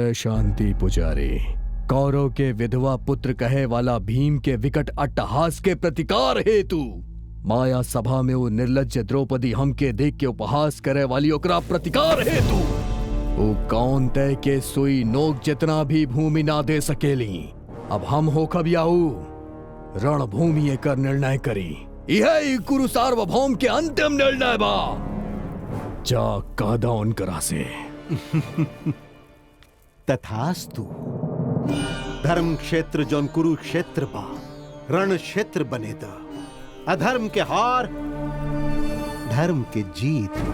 जय शांति पुजारी। कौरव के विधवा पुत्र कहे वाला भीम के विकट अट्टहास के प्रतिकार हेतु माया सभा में वो निर्लज्ज द्रौपदी हमके देख के उपहास करे वाली ओकरा प्रतिकार हेतु वो कौन तय के सुई नोक जितना भी भूमि ना दे सकेली। अब हम हो कबियाऊ रणभूमि एकर निर्णय करी। यह कुरु सार्वभौम के अंतिम निर्णय बा। जा कादा उनकरा से। तथास्तु। धर्म क्षेत्र जौन कुरुक्षेत्र बा रण क्षेत्र बने दा। अधर्म के हार धर्म के जीत।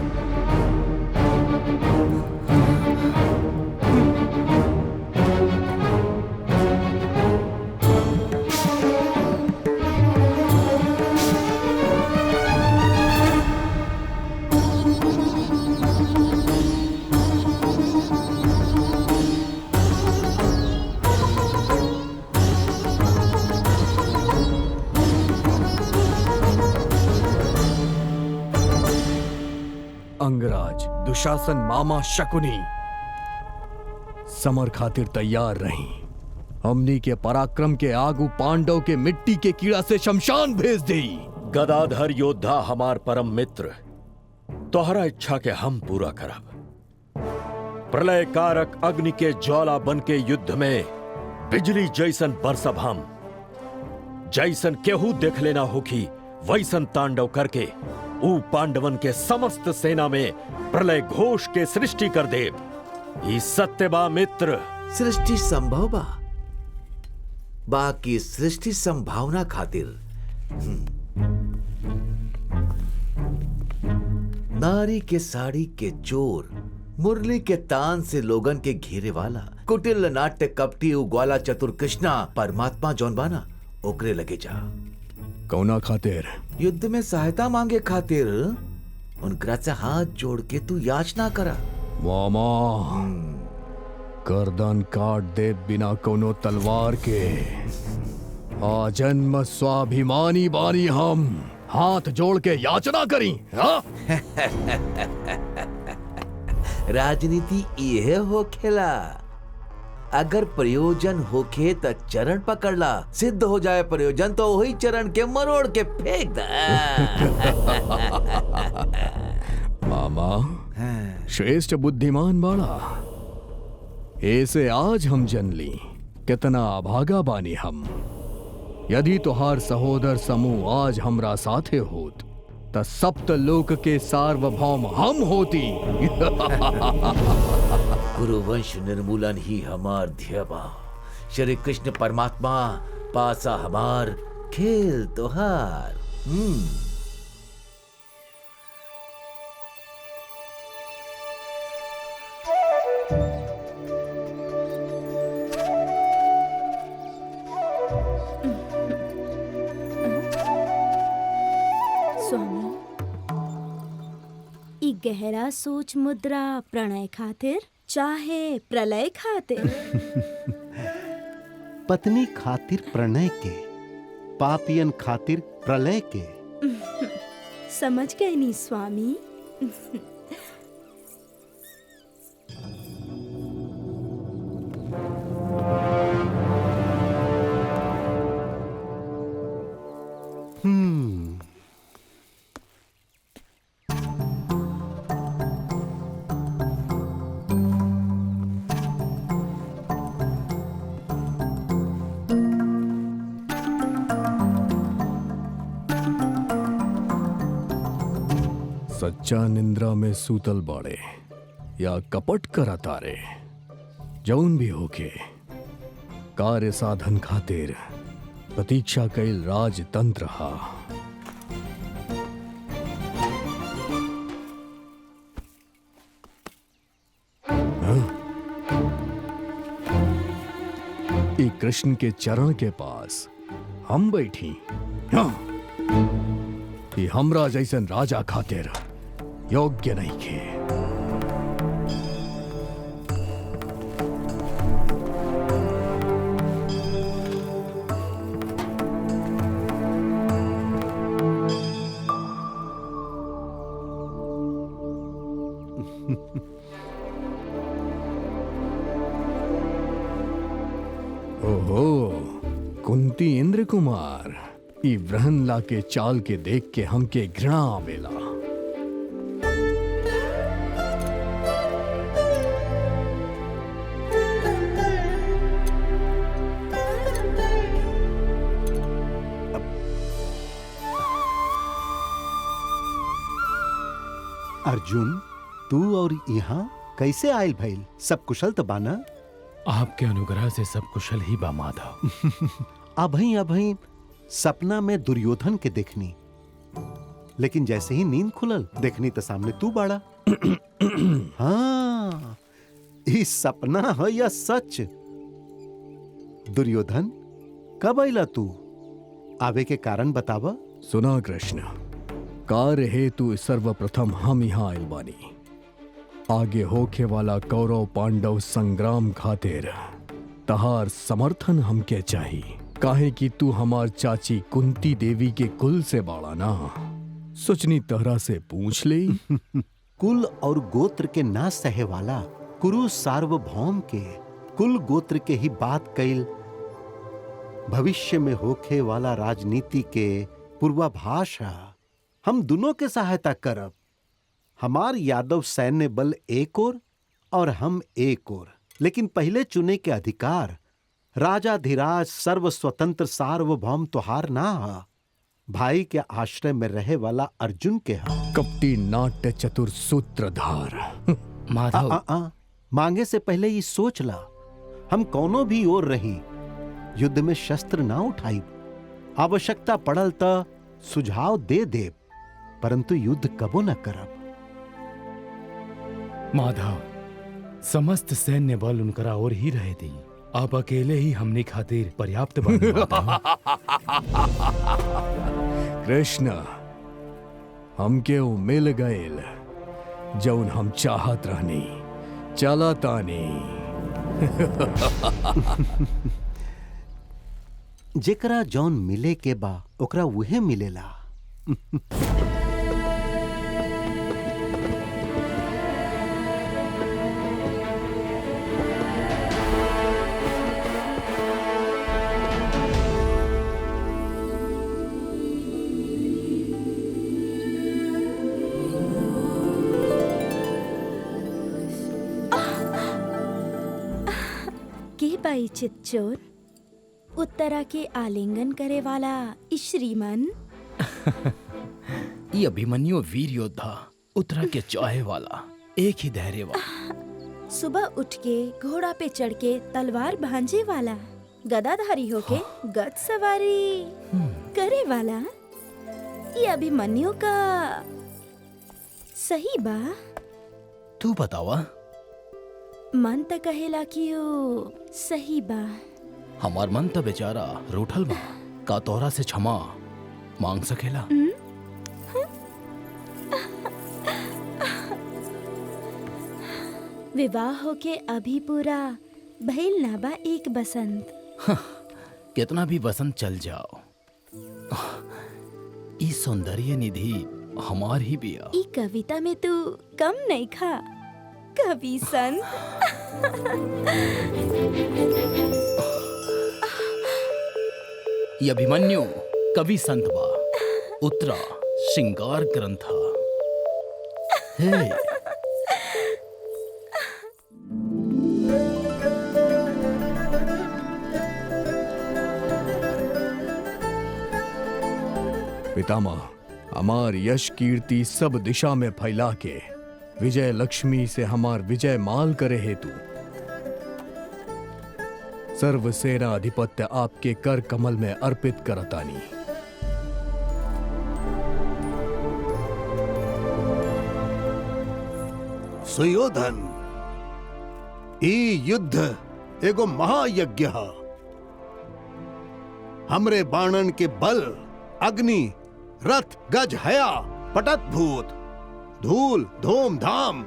अंगराज दुशासन मामा शकुनी समर खातिर तैयार रही। हमनी के पराक्रम के आगू पांडव के मिट्टी के कीड़ा से शमशान भेज दी। गदाधर योद्धा हमार परम मित्र, तोहरा इच्छा के हम पूरा करब। प्रलय कारक अग्नि के ज्वाला बन के युद्ध में बिजली जैसन बरसब हम। जैसन केहू देख लेना होखी वैसन तांडव करके ऊ पांडवन के समस्त सेना में प्रलय घोष के सृष्टि कर देव। ई सत्य बा मित्र। सृष्टि संभव बा, बाकी सृष्टि संभावना खातिर नारी के साड़ी के चोर, मुरली के तान से लोगन के घेरे वाला, कुटिल नाट्य कपटी उग्वाला चतुर कृष्णा परमात्मा जौन बाना ओकरे लगे जा। कौना खातिर? युद्ध में सहायता मांगे खातिर उनकरा से हाथ जोड़ के तू याचना करा। मामा गर्दन काट दे बिना कोनो तलवार के। आजन्म स्वाभिमानी बानी हम, हाथ जोड़ के याचना करी। राजनीति यह हो खेला, अगर प्रयोजन होखे त चरण पकड़ला, सिद्ध हो जाए प्रयोजन तो वही चरण के मरोड़ के फेंक दा। मामा श्रेष्ठ बुद्धिमान बाड़ा। ऐसे आज हम जनली कितना अभागा बानी हम। यदि तुहार सहोदर समूह आज हमरा साथे होत त सप्त लोक के सार्वभौम हम होती। गुरुवंश निर्मूलन ही हमार ध्येय बा। श्री कृष्ण परमात्मा पासा हमार, खेल तोहार। स्वामी, ई गहरा सोच मुद्रा प्रणय खातिर चाहे प्रलय खातिर? पत्नी खातिर प्रणय के, पापियन खातिर प्रलय के। समझ गए नी स्वामी। सच्चा निंद्रा में सूतल बाड़े या कपट करा तारे, जौन भी होके कार्य साधन खातिर प्रतीक्षा कईल राजतंत्र हा। ई कृष्ण के चरण के पास हम बैठी। ई हमरा जैसन राजा खातिर योग्य नहीं खे। ओहो, कुंती इंद्र कुमार, ई व्रहन ला के चाल के देख के हमके घृणा आवेला। अर्जुन, तू और यहाँ कैसे आयल भइल? सब कुशल तो बाना? आपके अनुग्रह से सब कुशल ही बा माधव। अभई सपना में दुर्योधन के देखनी, लेकिन जैसे ही नींद खुलल देखनी तो सामने तू बाड़ा। हाँ, ई सपना है या सच? दुर्योधन, कब आइला तू? आवे के कारण बतावा। सुना कृष्ण, कार्य हेतु सर्वप्रथम हम यहाँ आइल बानी। आगे होखे वाला कौरव पांडव संग्राम खातिर तहार समर्थन हमके चाहिए। काहे कि तू हमार चाची कुंती देवी के कुल से बाड़ा ना। सोचनी तहरा से पूछ ले। कुल और गोत्र के ना सहे वाला कुरु सार्वभौम के कुल गोत्र के ही बात कइल भविष्य में होखे वाला राजनीति के पूर्वाभास है। हम दोनों के सहायता करब। हमार यादव सैन्य बल एक और हम एक और, लेकिन पहले चुने के अधिकार राजाधिराज सर्व स्वतंत्र सार्वभौम तुहार ना हा, भाई के आश्रय में रहे वाला अर्जुन के हा। कपटी नाट्य चतुर सूत्रधार। माधव, मांगे से पहले ये सोच ला, हम कौनो भी ओर रही युद्ध में शस्त्र ना उठाई। आवश्यकता पड़ल त सुझाव दे देव, परंतु युद्ध कबो न करब। माधव, समस्त सैन्य बल उनकरा और ही रहे दी। आप अकेले ही हमने खातिर पर्याप्त बने माधव। कृष्ण, हमके उ मिल गईल जौन हम चाहत रहनी। चला तानी। जेकरा जौन मिले के बा ओकरा उहे मिलेला। के बाई चितचोर, उत्तरा के आलिंगन करे वाला श्रीमन। ये अभिमन्यु वीर योद्धा, उत्तरा के चाहे वाला, एक ही धैर्यवान। सुबह उठ के घोड़ा पे चढ़ के तलवार भांजे वाला, गदाधारी होके गद सवारी करे वाला। ये अभिमन्यु का सही बा? तू बतावा। मन त कहेला कि ओ सही बा। हमार मन तो बेचारा रूठल बा। का तोरा से क्षमा मांग सकेला? विवाह होके अभी पूरा भइल ना बा एक बसंत। कितना भी बसंत चल जाओ, ई सौंदर्य निधि हमार ही बिया। ई कविता में तू कम नहीं खा कवि संत। ये अभिमन्यु कवि संत बा, उत्तरा श्रृंगार ग्रंथ। हे पितामह, हमार यश कीर्ति सब दिशा में फैला के विजय लक्ष्मी से हमार विजय माल करे हेतु सर्व सेना अधिपत्य आपके कर कमल में अर्पित करतानी। सुयोधन, ई युद्ध एगो महायज्ञ है। हमरे बाणन के बल, अग्नि, रथ, गज, हया, पटत भूत, धूल, धूम, धाम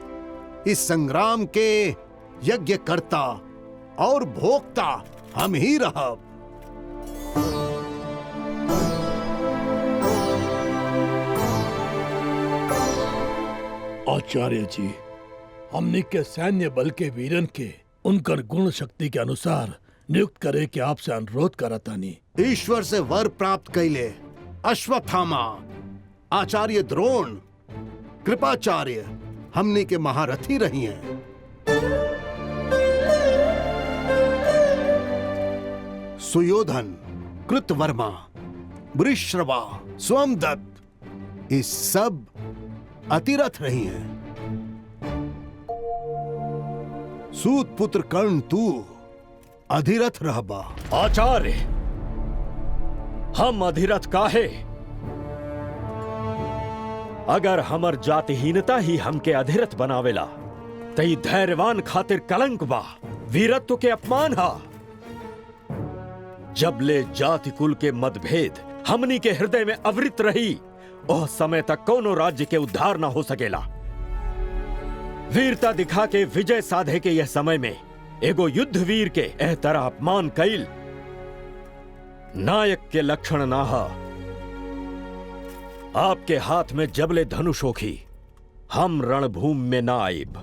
इस संग्राम के यज्ञ करता और भोक्ता हम ही रहब। आचार्य जी, हमने के सैन्य बल के वीरन के उनकर गुण शक्ति के अनुसार नियुक्त करे कि आपसे अनुरोध करतानी। ईश्वर से वर प्राप्त कैले अश्वत्थामा, आचार्य द्रोण, कृपाचार्य हमने के महारथी रही हैं। सुयोधन, कृतवर्मा, वृषरवा, सोमदत्त ये सब अतिरथ रही हैं। सूत पुत्र कर्ण तू अधिरथ रहबा। आचार्य, हम अधिरथ काहे? अगर हमर जातिहीनता ही हमके अधिरथ बनावेला तई धैर्यवान खातिर कलंक बा, वीरत्व के अपमान हा। जब ले जाति कुल के मतभेद हमनी के हृदय में अवृत रही, ओह समय तक कोनो राज्य के उद्धार ना हो सकेला। वीरता दिखा के विजय साधे के यह समय में एगो युद्ध वीर के एह तरह अपमान कैल नायक के लक्षण ना हा। आपके हाथ में जबले धनुष होखी, हम रणभूमि में ना आइब।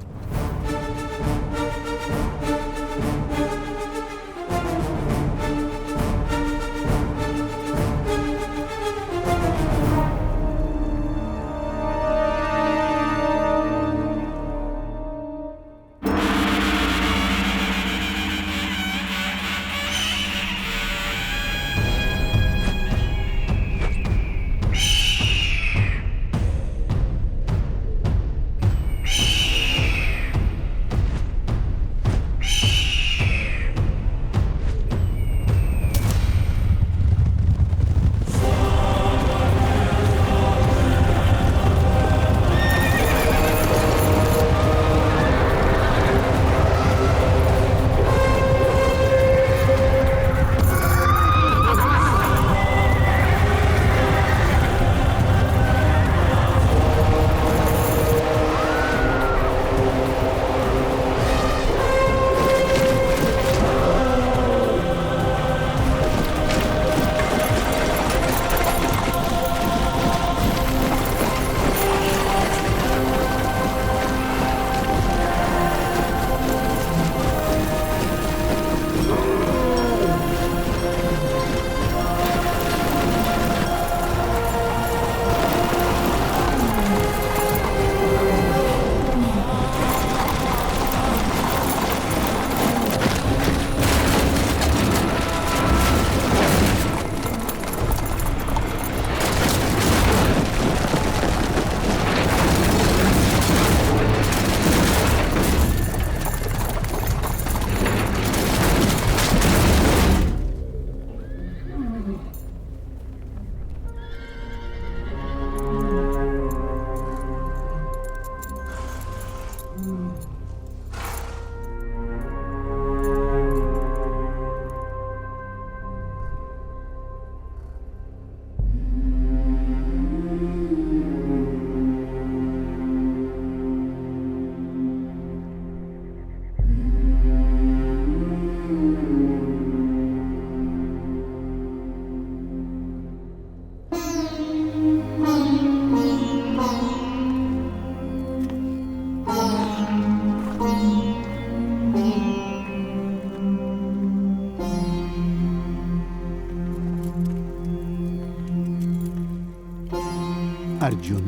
अर्जुन,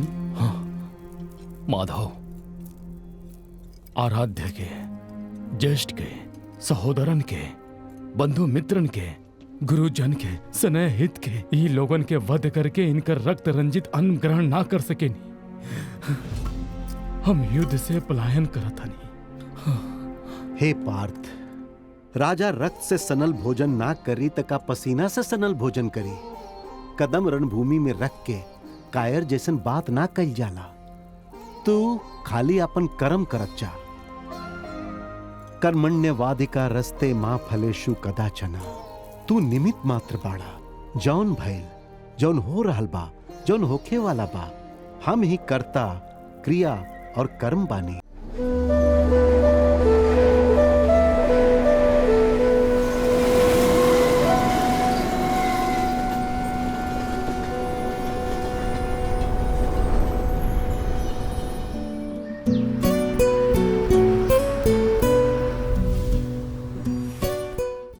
माधव, आराध्य के, ज्येष्ठ के, सहोदरन के, बंधु मित्रन के, गुरुजन के, स्नेह हित के ई लोगन के वध करके इनकर रक्त रंजित अन्न ग्रहण ना कर सकेनी। हम युद्ध से पलायन करत हनी। हे पार्थ, राजा रक्त से सनल भोजन ना करी तका पसीना से सनल भोजन करी। कदम रणभूमि में रख के कायर जैसन बात ना कल जाला। तू खाली अपन कर्म करत जा। कर्मण्यवादिका रस्ते मां फलेषु कदाचन। तू निमित्त मात्र बाड़ा। जौन भइल, जौन हो रहल बा, जौन होखे वाला बा, हम ही कर्ता, क्रिया और कर्म बानी।